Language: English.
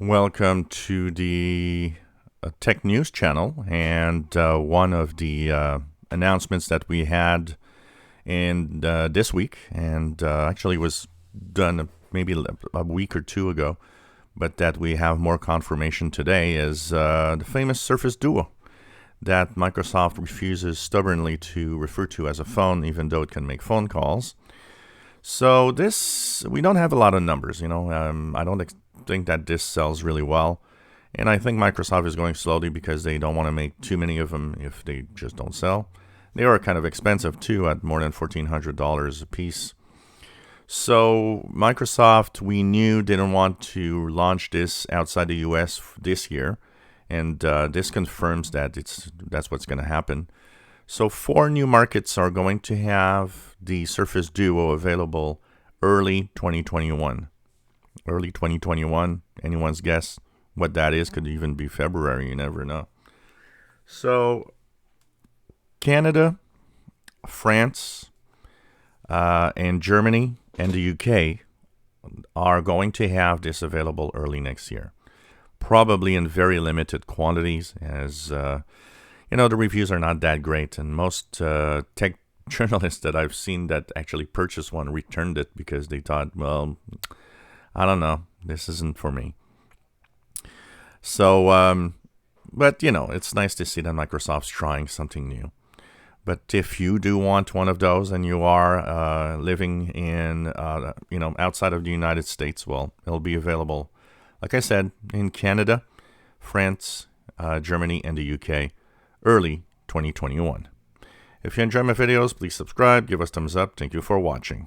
Welcome to the Tech News channel, and one of the announcements that we had in this week, and actually was done maybe a week or two ago, but that we have more confirmation today, is the famous Surface Duo that Microsoft refuses stubbornly to refer to as a phone, even though it can make phone calls. So this, we don't have a lot of numbers, I don't think that this sells really well. And I think Microsoft is going slowly because they don't want to make too many of them if they just don't sell. They are kind of expensive too, at more than $1,400 a piece. So Microsoft, we knew, didn't want to launch this outside the US this year. And this confirms that that's what's going to happen. So 4 new markets are going to have the Surface Duo available early 2021. Early 2021, anyone's guess what that is? Could even be February, you never know. So Canada, France, and Germany and the UK are going to have this available early next year. Probably in very limited quantities, as the reviews are not that great, and most tech journalists that I've seen that actually purchased one returned it because they thought, well, I don't know, this isn't for me. So, but it's nice to see that Microsoft's trying something new. But if you do want one of those and you are living in, outside of the United States, well, it'll be available, like I said, in Canada, France, Germany, and the UK, early 2021. If you enjoy my videos, please subscribe, give us thumbs up. Thank you for watching.